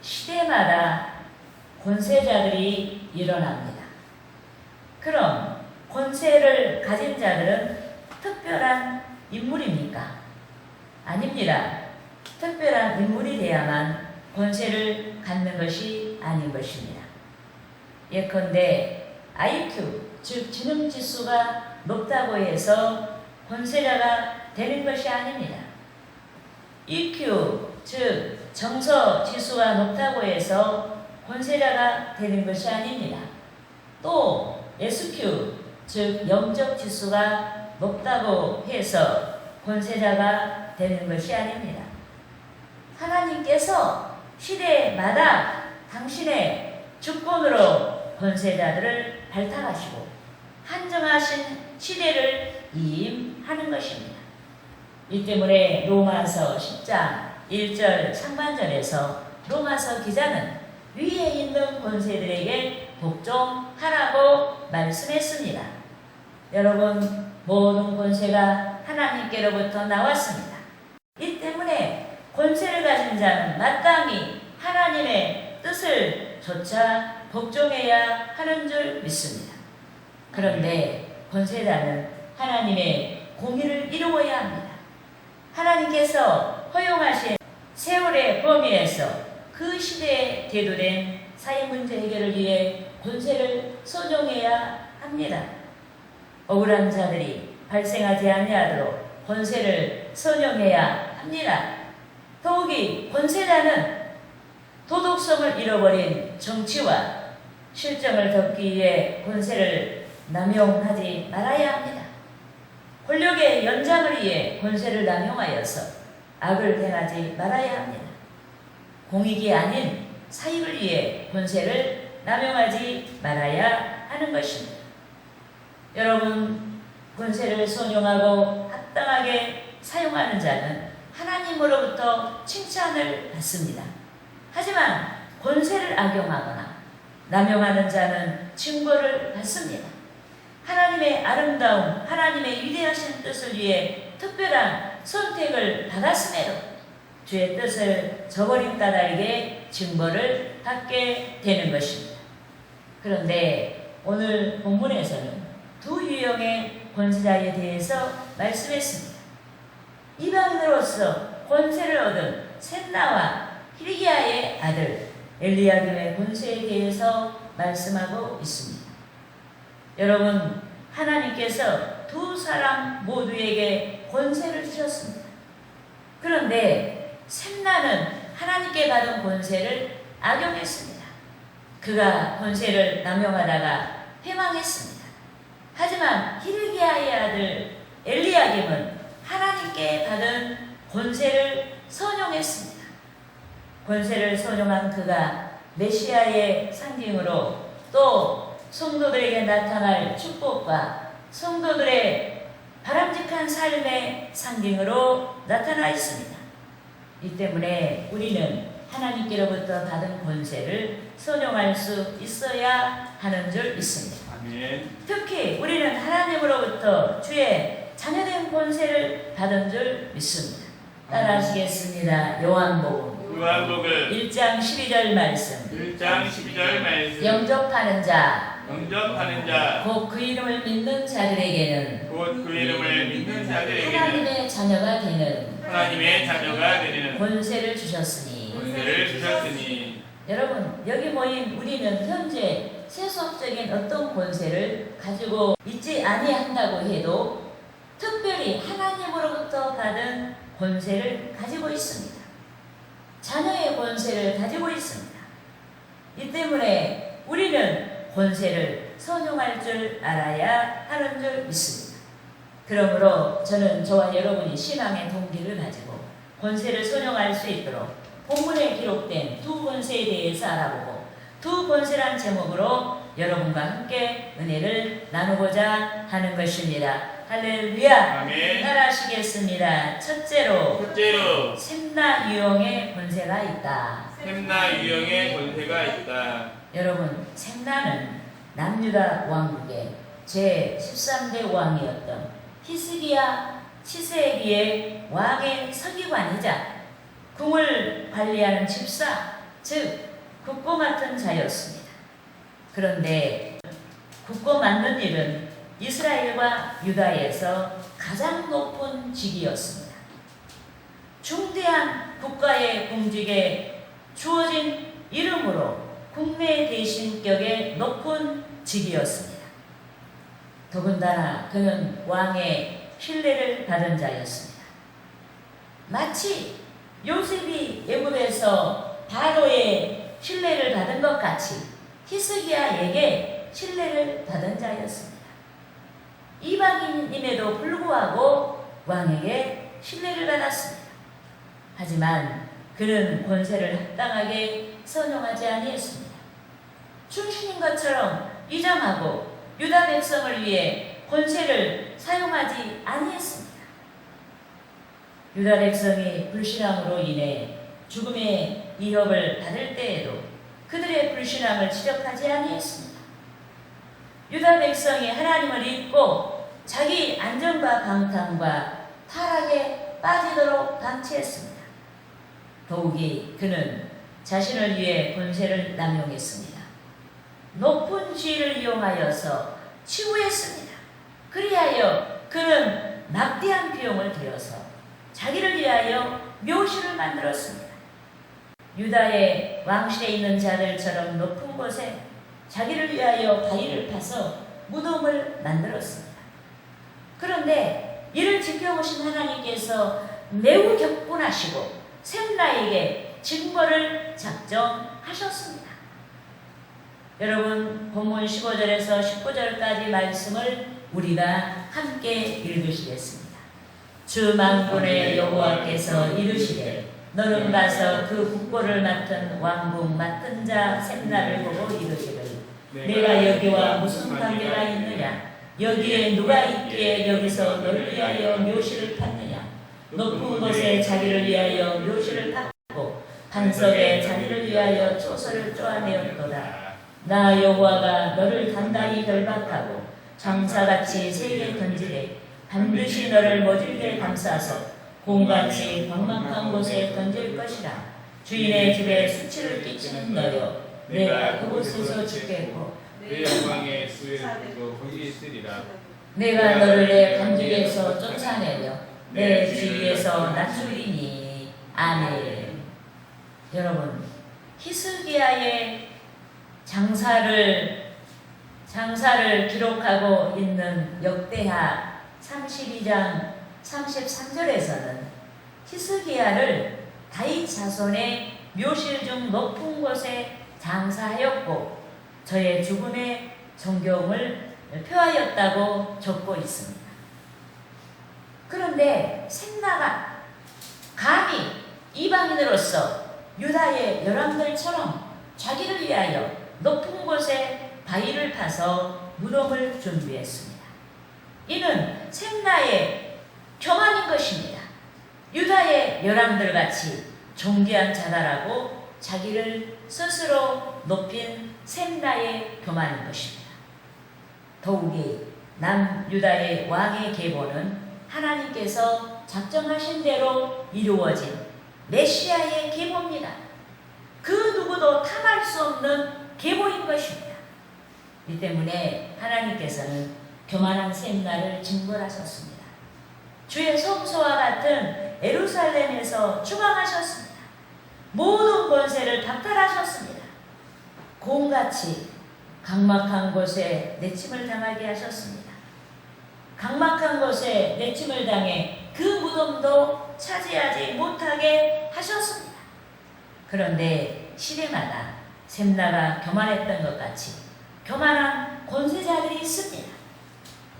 시대마다 권세자들이 일어납니다. 그럼 권세를 가진 자들은 특별한 인물입니까? 아닙니다. 특별한 인물이 돼야만 권세를 갖는 것이 아닌 것입니다. 예컨대 IQ, 즉 지능지수가 높다고 해서 권세자가 되는 것이 아닙니다. EQ, 즉 정서지수가 높다고 해서 권세자가 되는 것이 아닙니다. 또 SQ, 즉 영적지수가 높다고 해서 권세자가 되는 것이 아닙니다. 하나님께서 시대마다 당신의 주권으로 권세자들을 발탁하시고 한정하신 시대를 임하는 것입니다. 이 때문에 로마서 10장 1절 상반절에서 로마서 기자는 위에 있는 권세들에게 복종하라고 말씀했습니다. 여러분, 모든 권세가 하나님께로부터 나왔습니다. 이 때문에 권세를 가진 자는 마땅히 하나님의 뜻을 조차 복종해야 하는 줄 믿습니다. 그런데 권세자는 하나님의 공의를 이루어야 합니다. 하나님께서 허용하신 세월의 범위에서 그 시대에 대두된 사회 문제 해결을 위해 권세를 선용해야 합니다. 억울한 자들이 발생하지 아니하도록 권세를 선용해야 합니다. 더욱이 권세자는 도덕성을 잃어버린 정치와 실정을 덮기 위해 권세를 남용하지 말아야 합니다. 권력의 연장을 위해 권세를 남용하여서 악을 행하지 말아야 합니다. 공익이 아닌 사익을 위해 권세를 남용하지 말아야 하는 것입니다. 여러분, 권세를 선용하고 합당하게 사용하는 자는 하나님으로부터 칭찬을 받습니다. 하지만 권세를 악용하거나 남용하는 자는 징벌을 받습니다. 하나님의 아름다움, 하나님의 위대하신 뜻을 위해 특별한 선택을 받았음에도 주의 뜻을 저버린 까닭에 징벌을 받게 되는 것입니다. 그런데 오늘 본문에서는 두 유형의 권세자에 대해서 말씀했습니다. 이방인으로서 권세를 얻은 셋나와 히르기야의 아들 엘리야김의 권세에 대해서 말씀하고 있습니다. 여러분, 하나님께서 두 사람 모두에게 권세를 주셨습니다. 그런데 셋나는 하나님께 받은 권세를 악용했습니다. 그가 권세를 남용하다가 패망했습니다. 하지만 히르기야의 아들 엘리야김은 하나님께 받은 권세를 선용했습니다. 권세를 선용한 그가 메시아의 상징으로 또 성도들에게 나타날 축복과 성도들의 바람직한 삶의 상징으로 나타나 있습니다. 이 때문에 우리는 하나님께로부터 받은 권세를 선용할 수 있어야 하는 줄 믿습니다. 아멘. 특히 우리는 하나님으로부터 주의 자녀된 권세를 받은 줄 믿습니다. 따라하시겠습니다. 요한복음 1장 12절 말씀. 1장 12절 말씀. 영접하는 자, 곧 그 이름을 믿는 자들에게는 그 이름을 믿는 자들에게는 하나님의 자녀가 되는 권세를 주셨으니. 여러분, 여기 모인 우리는 현재 세속적인 어떤 권세를 가지고 있지 아니한다고 해도 특별히 하나님으로부터 받은 권세를 가지고 있습니다. 자녀의 권세를 가지고 있습니다. 이 때문에 우리는 권세를 선용할 줄 알아야 하는 줄 믿습니다. 그러므로 저는 저와 여러분이 신앙의 동기를 가지고 권세를 선용할 수 있도록 본문에 기록된 두 권세에 대해서 알아보고 두 권세란 제목으로 여러분과 함께 은혜를 나누고자 하는 것입니다. 할렐루야. 아멘. 따라하시겠습니다. 첫째로 셈나 유형의 권세가 있다. 여러분, 셈나는 남유다 왕국의 제13대 왕이었던 히스기야 치세기의 왕의 서기관이자 궁을 관리하는 집사, 즉 국고 맡은 자였습니다. 그런데 국고 맡는 일은 이스라엘과 유다에서 가장 높은 직위였습니다. 중대한 국가의 공직에 주어진 이름으로 국내 대신격의 높은 직위였습니다. 더군다나 그는 왕의 신뢰를 받은 자였습니다. 마치 요셉이 애굽에서 바로의 신뢰를 받은 것 같이 히스기야에게 신뢰를 받은 자였습니다. 이방인임에도 불구하고 왕에게 신뢰를 받았습니다. 하지만 그는 권세를 합당하게 선용하지 아니했습니다. 충신인 것처럼 위장하고 유다 백성을 위해 권세를 사용하지 아니했습니다. 유다 백성이 불신앙으로 인해 죽음의 위협을 받을 때에도 그들의 불신앙을 지적하지 아니했습니다. 유다 백성이 하나님을 잊고 자기 안정과 방탕과 타락에 빠지도록 방치했습니다. 더욱이 그는 자신을 위해 권세를 남용했습니다. 높은 지위를 이용하여서 치부했습니다. 그리하여 그는 막대한 비용을 들여서 자기를 위하여 묘실을 만들었습니다. 유다의 왕실에 있는 자들처럼 높은 곳에 자기를 위하여 바위를 파서 무덤을 만들었습니다. 그런데 이를 지켜보신 하나님께서 매우 격분하시고 셈나에게 징벌을 작정하셨습니다. 여러분, 본문 15절에서 19절까지 말씀을 우리가 함께 읽으시겠습니다. 주 만군의 여호와께서 이르시되 너는 가서 그 국보를 맡은 왕궁 맡은 자 셈나를 보고 이르시되 내가 여기와 무슨 관계가 있느냐? 여기에 누가 있기에 여기서 너를 위하여 묘실을 팠느냐? 높은 곳에 자기를 위하여 묘실을 팠고 반석에 자기를 위하여 초소를 쪼아내었도다. 나 여호와가 너를 단단히 결박하고 장사같이 세게 던지되 반드시 너를 모질게 감싸서 곰같이 광막한 곳에 던질 것이라. 주인의 집에 수치를 끼치는 너여, 내가 그곳에서 죽겠고 내 영광의 수혜도 거기에 있으리라. 내가 너를 내 관직에서 쫓아내며 내 주위에서 낮추리니. 아멘. 여러분, 히스기야의 장사를 기록하고 있는 역대하 32장 33절에서는 히스기야를 다윗 자손의 묘실 중 높은 곳에 장사하였고 저의 죽음의 존경을 표하였다고 적고 있습니다. 그런데 셈나가 감히 이방인으로서 유다의 열왕들처럼 자기를 위하여 높은 곳에 바위를 파서 무덤을 준비했습니다. 이는 셈나의 교만인 것입니다. 유다의 열왕들같이 존귀한 자다라고 자기를 스스로 높인 셈나의 교만인 것입니다. 더욱이 남유다의 왕의 계보는 하나님께서 작정하신 대로 이루어진 메시아의 계보입니다. 그 누구도 탐할 수 없는 계보인 것입니다. 이 때문에 하나님께서는 교만한 셈나를 징벌하셨습니다. 주의 성소와 같은 예루살렘에서 추방하셨습니다. 모든 권세를 박탈하셨습니다. 곰같이 각막한 곳에 내침을 당하게 하셨습니다. 각막한 곳에 내침을 당해 그 무덤도 차지하지 못하게 하셨습니다. 그런데 시대마다 셈나가 교만했던 것 같이 교만한 권세자들이 있습니다.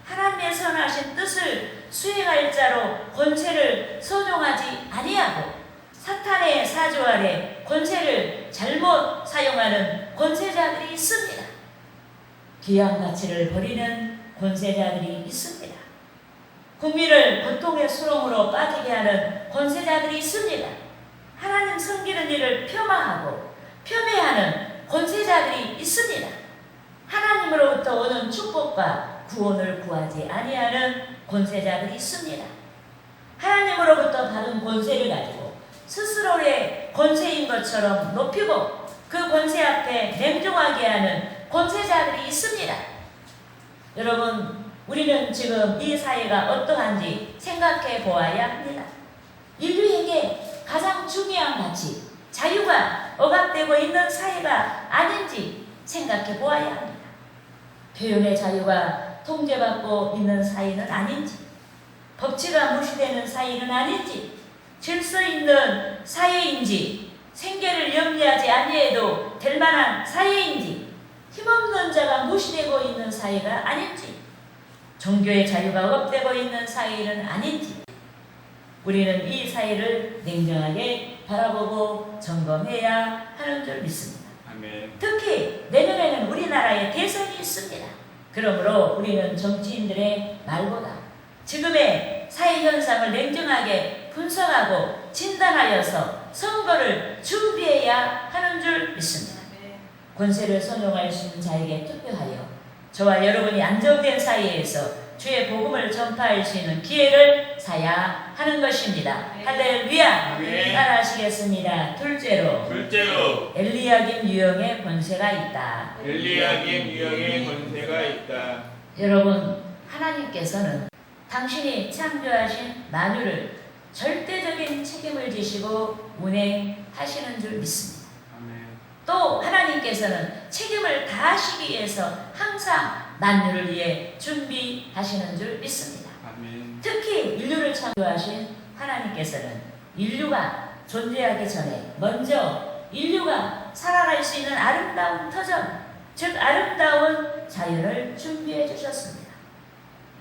하나님의 선하신 뜻을 수행할 자로 권세를 선용하지 아니하고 사탄의 사조 아래 권세를 잘못 사용하는 권세자들이 있습니다. 귀한 가치를 버리는 권세자들이 있습니다. 국민을 고통의 수렁으로 빠지게 하는 권세자들이 있습니다. 하나님 섬기는 일을 폄하하고 폄훼하는 권세자들이 있습니다. 하나님으로부터 오는 축복과 구원을 구하지 아니하는 권세자들이 있습니다. 하나님으로부터 받은 권세를 가지고 스스로의 권세인 것처럼 높이고 그 권세 앞에 냉정하게 하는 권세자들이 있습니다. 여러분, 우리는 지금 이 사회가 어떠한지 생각해 보아야 합니다. 인류에게 가장 중요한 가치, 자유가 억압되고 있는 사회가 아닌지 생각해 보아야 합니다. 표현의 자유가 통제받고 있는 사회는 아닌지, 법치가 무시되는 사회는 아닌지, 질서 있는 사회인지, 생계를 염려하지 아니해도 될 만한 사회인지, 힘없는 자가 무시되고 있는 사회가 아닌지, 종교의 자유가 억압되고 있는 사회는 아닌지, 우리는 이 사회를 냉정하게 바라보고 점검해야 하는 줄 믿습니다. 아멘. 특히 내년에는 우리나라에 대선이 있습니다. 그러므로 우리는 정치인들의 말보다 지금의 사회 현상을 냉정하게 분석하고 진단하여서 선거를 준비해야 하는 줄 믿습니다. 권세를 선용할 수 있는 자에게 투표하여 저와 여러분이 안정된 사회에서 주의 복음을 전파할 수 있는 기회를 사야 하는 것입니다. 할렐루야. 아멘. 따라하시겠습니다. 둘째로 엘리야김 유형의 권세가 있다. 엘리야김 유형의 권세가 있다. 여러분, 하나님께서는 당신이 창조하신 만유를 절대적인 책임을 지시고 운행하시는 줄 믿습니다. 아멘. 또 하나님께서는 책임을 다하시기 위해서 항상 만유를 위해 준비하시는 줄 믿습니다. 아멘. 특히 인류를 창조하신 하나님께서는 인류가 존재하기 전에 먼저 인류가 살아갈 수 있는 아름다운 터전, 즉 아름다운 자연을 준비해 주셨습니다.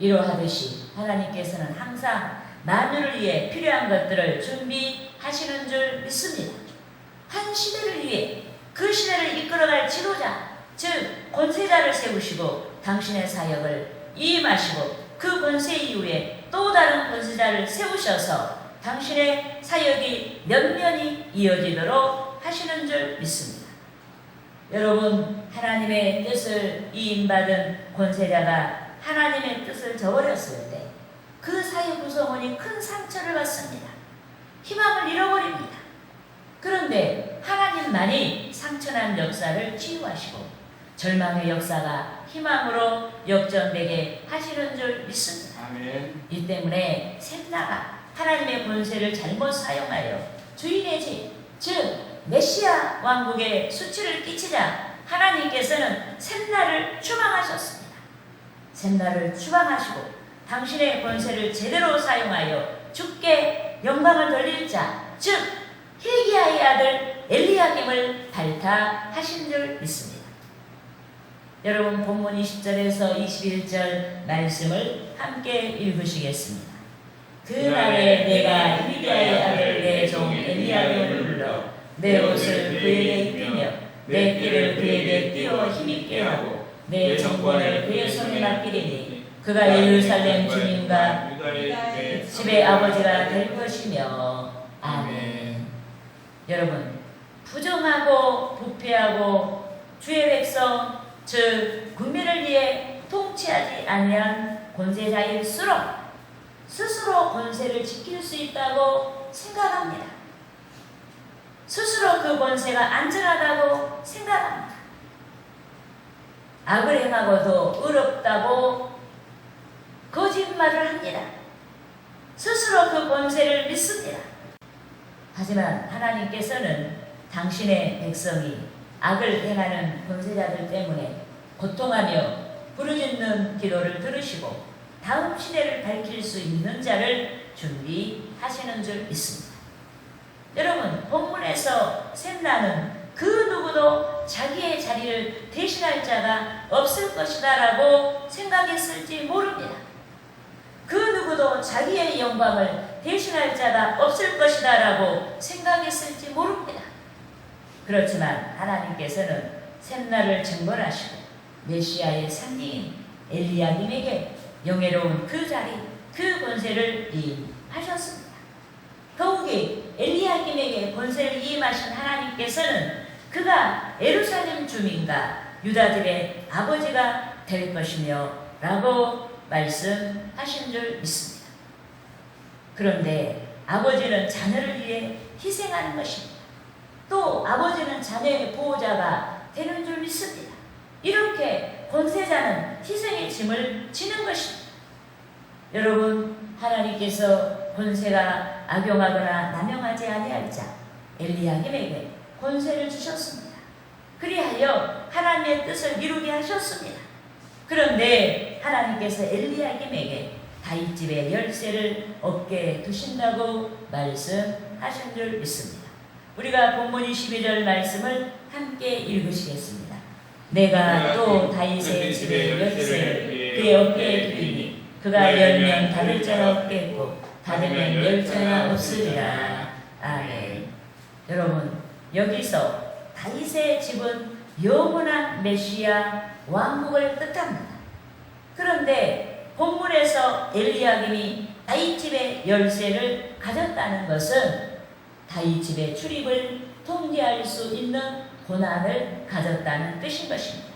이러하듯이 하나님께서는 항상 만유를 위해 필요한 것들을 준비하시는 줄 믿습니다. 한 시대를 위해 그 시대를 이끌어갈 지도자, 즉 권세자를 세우시고 당신의 사역을 이임하시고 그 권세 이후에 또 다른 권세자를 세우셔서 당신의 사역이 면면히 이어지도록 하시는 줄 믿습니다. 여러분, 하나님의 뜻을 이임받은 권세자가 하나님의 뜻을 저버렸을 때 그 사회 구성원이 큰 상처를 받습니다. 희망을 잃어버립니다. 그런데 하나님만이 상처난 역사를 치유하시고 절망의 역사가 희망으로 역전되게 하시는 줄 믿습니다. 아멘. 이 때문에 셋나가 하나님의 권세를 잘못 사용하여 주인의 집, 즉 메시아 왕국에 수치를 끼치자 하나님께서는 셋나를 추방하셨습니다. 셋나를 추방하시고 당신의 권세를 제대로 사용하여 주께 영광을 돌릴 자, 즉 hil기야의 아들 엘리야김을 발탁하신 줄 믿습니다. 여러분, 본문 20절에서 21절 말씀을 함께 읽으시겠습니다. 그날에 내가 hil기야의 아들 내 종 엘리야김을 불러 내 옷을 그에게 입히며 내 띠를 그에게 띄워 힘있게 하고 내 정권을 그의 손에 맡기리니 그가 예루살렘 주민과 유다의 집의 아버지가 될 것이며. 아멘. 여러분, 부정하고 부패하고 주의 백성, 즉 국민을 위해 통치하지 아니한 권세자일수록 스스로 권세를 지킬 수 있다고 생각합니다. 스스로 그 권세가 안전하다고 생각합니다. 악을 행하고도 의롭다고 거짓말을 합니다. 스스로 그 권세를 믿습니다. 하지만 하나님께서는 당신의 백성이 악을 행하는 권세자들 때문에 고통하며 부르짖는 기도를 들으시고 다음 시대를 밝힐 수 있는 자를 준비하시는 줄 믿습니다. 여러분, 본문에서 셋나는 그 누구도 자기의 자리를 대신할 자가 없을 것이다 라고 생각했을지 모릅니다. 그 누구도 자기의 영광을 대신할 자가 없을 것이다 라고 생각했을지 모릅니다. 그렇지만 하나님께서는 셋나를 증벌하시고 메시아의 상징인 엘리야김에게 영예로운 그 자리, 그 권세를 이임하셨습니다. 더욱이 엘리야김에게 권세를 이임하신 하나님께서는 그가 예루살렘 주민과 유다들의 아버지가 될 것이며 라고 말씀하신 줄 믿습니다. 그런데 아버지는 자녀를 위해 희생하는 것입니다. 또 아버지는 자녀의 보호자가 되는 줄 믿습니다. 이렇게 권세자는 희생의 짐을 지는 것입니다. 여러분, 하나님께서 권세가 악용하거나 남용하지 아니할 자 엘리야김에게 권세를 주셨습니다. 그리하여 하나님의 뜻을 이루게 하셨습니다. 그런데 하나님께서 엘리야김에게 다윗집의 열쇠를 얻게 두신다고 말씀하신 줄 믿습니다. 우리가 본문 22절 말씀을 함께 읽으시겠습니다. 내가 또 다윗의 집의 열쇠를 그의 어깨에 두리니 그가 열면 닫을 자가 없겠고 닫으면 열 자가 없으리라. 아멘. 여러분, 여기서 다윗의 집은 영원한 메시아 왕국을 뜻합니다. 그런데 본문에서 엘리야김이 다윗집의 열쇠를 가졌다는 것은 다윗집의 출입을 통제할 수 있는 권한을 가졌다는 뜻인 것입니다.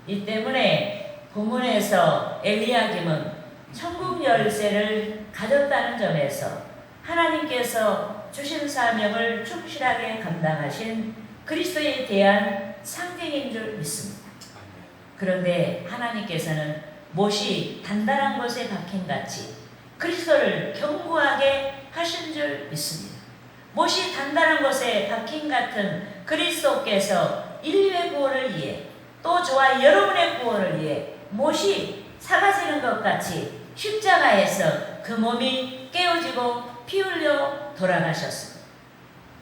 이 때문에 본문에서 엘리야김은 천국 열쇠를 가졌다는 점에서 하나님께서 주신 사명을 충실하게 감당하신 그리스도에 대한 상징인 줄 믿습니다. 그런데 하나님께서는 못이 단단한 것에 박힌같이 그리스도를 견고하게 하신 줄 믿습니다. 못이 단단한 것에 박힌 같은 그리스도께서 인류의 구원을 위해 또 저와 여러분의 구원을 위해 못이 사가지는 것 같이 십자가에서 그 몸이 깨어지고 피 흘려 돌아가셨습니다.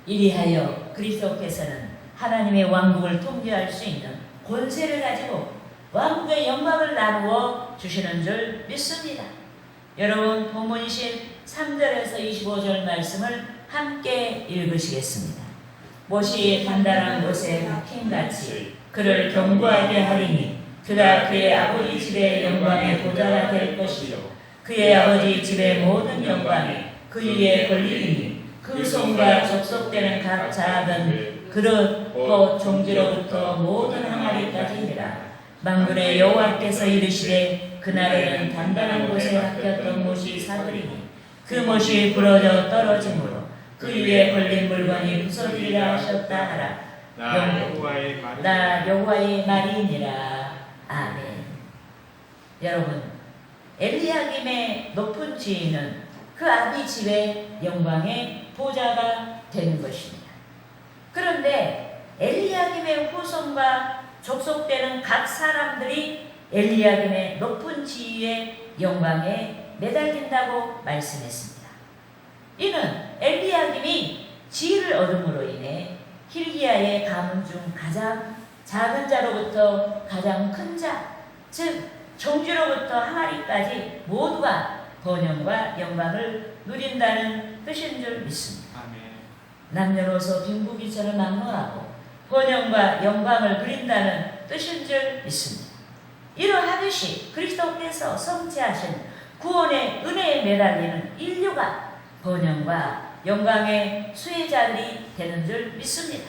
이리하여 그리스도께서는 하나님의 왕국을 통제할 수 있는 권세를 가지고 왕국의 영광을 나누어 주시는 줄 믿습니다. 여러분, 본문 23절에서 25절 말씀을 함께 읽으시겠습니다. 못이 단단한 곳에 박힌같이 그를 견고하게 하리니 그가 그의 아버지 집의 영광의 보좌가 될 것이요 그의 아버지 집의 모든 영광이 그 위에 걸리니 그 손과 접속되는 각 작은 그릇 곧 종지로부터 모든 항아리까지니라. 만군의 여호와께서 이르시되 그날에는 단단한 곳에 박혔던 못이 사그리니 그 못이 부러져 떨어지므로 그 위에 걸린 물건이 부서지리라 하셨다 하라. 나 여호와의 말이니라. 아멘. 여러분, 엘리야김의 높은 지위는 그 아비 집의 영광의 보좌가 되는 것입니다. 그런데 엘리야김의 후손과 족속되는 각 사람들이 엘리야김의 높은 지위의 영광에 매달린다고 말씀했습니다. 이는 엘리야김이 지위를 얻음으로 인해 hil기야의 가문 중 가장 작은 자로부터 가장 큰 자, 즉 종지로부터 항아리까지 모두가 번영과 영광을 누린다는 뜻인 줄 믿습니다. 남녀노소 빈부귀천을 막론하고 번영과 영광을 누린다는 뜻인 줄 믿습니다. 이러하듯이 그리스도께서 성취하신 구원의 은혜에 매달리는 인류가 번영과 영광의 수혜자들이 되는 줄 믿습니다.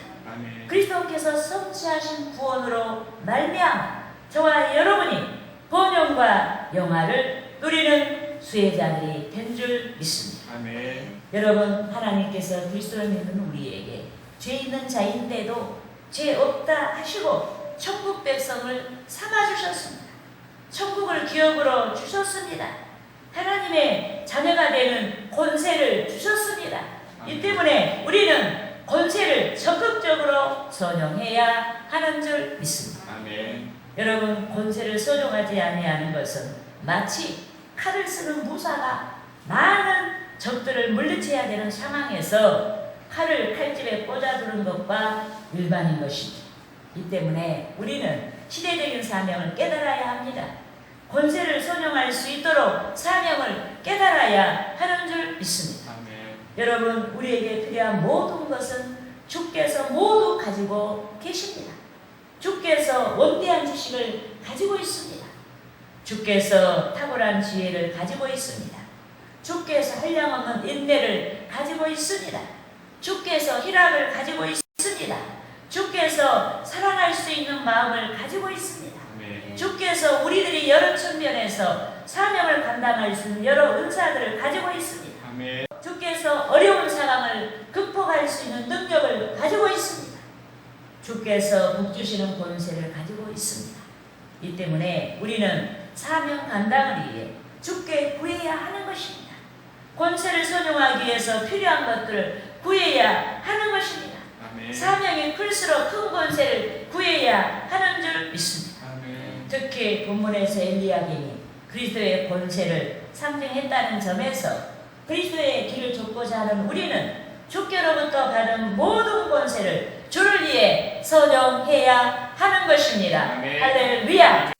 그리스도께서 성취하신 구원으로 말미암아 저와 여러분이 번영과 영화를 누리는 수혜자들이 된 줄 믿습니다. 아멘. 여러분, 하나님께서 그리스도를 믿는 우리에게 죄 있는 자인데도 죄 없다 하시고 천국 백성을 삼아주셨습니다. 천국을 기업으로 주셨습니다. 하나님의 자녀가 되는 권세를 주셨습니다. 이 때문에 우리는 권세를 적극적으로 선용해야 하는 줄 믿습니다. 아멘. 여러분, 권세를 선용하지 아니하는 것은 마치 칼을 쓰는 무사가 많은 적들을 물리쳐야 되는 상황에서 칼을 칼집에 꽂아두는 것과 일반인 것입니다. 이 때문에 우리는 시대적인 사명을 깨달아야 합니다. 권세를 선용할 수 있도록 사명을 깨달아야 하는 줄 믿습니다. 아멘. 여러분, 우리에게 필요한 모든 것은 주께서 모두 가지고 계십니다. 주께서 원대한 지식을 가지고 있습니다. 주께서 탁월한 지혜를 가지고 있습니다. 주께서 한량없는 인내를 가지고 있습니다. 주께서 희락을 가지고 있습니다. 주께서 사랑할 수 있는 마음을 가지고 있습니다. 아멘. 주께서 우리들이 여러 측면에서 사명을 감당할 수 있는 여러 은사들을 가지고 있습니다. 아멘. 주께서 어려운 상황을 극복할 할 수 있는 능력을 가지고 있습니다. 주께서 복 주시는 권세를 가지고 있습니다. 이 때문에 우리는 사명 감당을 위해 주께 구해야 하는 것입니다. 권세를 선용하기 위해서 필요한 것들을 구해야 하는 것입니다. 아멘. 사명이 클수록 큰 권세를 구해야 하는 줄 믿습니다. 아멘. 특히 본문에서 엘리야김이 그리스도의 권세를 상징했다는 점에서 그리스도의 길을 쫓고자 하는 우리는 주께로부터 받은 모든 권세를 주를 위해 선용해야 하는 것입니다. 아멘. 할렐루야.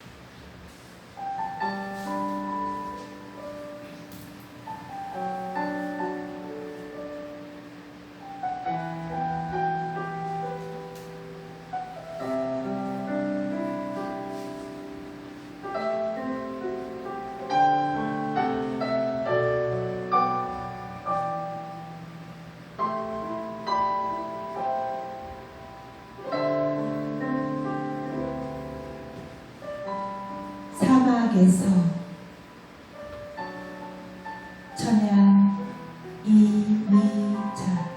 사막에서 천양 이미자.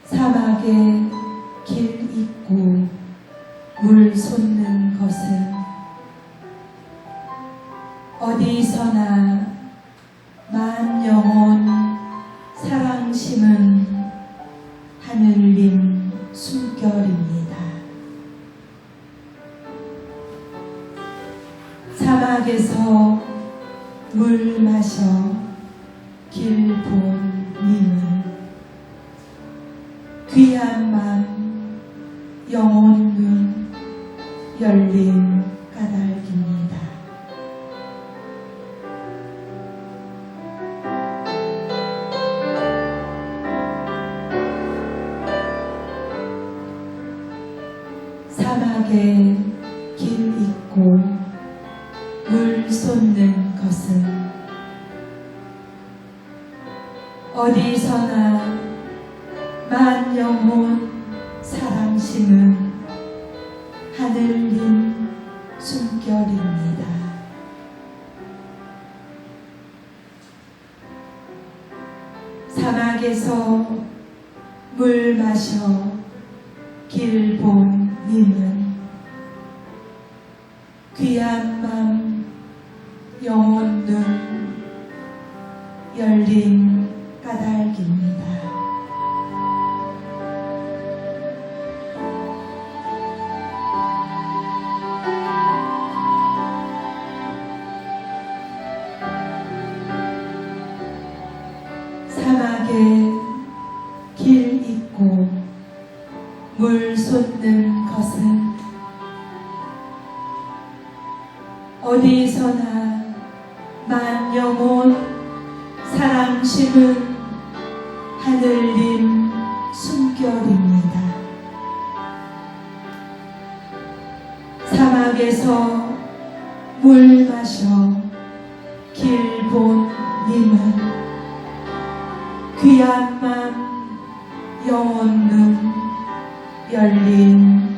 사막에 길 있고 물 솟는 것은 어디서나 만 영혼 사랑 심은 하늘님 숨결입니다. 사막에서 물 마셔 길 본 님은 귀한 맘 영혼 눈 열린 까닭입니다. 사막에 길 있고 물 솟는 것은 어디서나 만 영혼 사랑 심은 하늘님 숨결입니다. 사막에서 물 마셔 길 본 님은 귀한 맘 영혼 눈 열린 까닭입니다. 사막에 길 있고 물 솟는 것은 어디서나 만 영혼 사랑 심은 하늘님 숨결입니다. 사막에서 물 마셔 길 본 님은 귀한 맘 영혼 눈 열린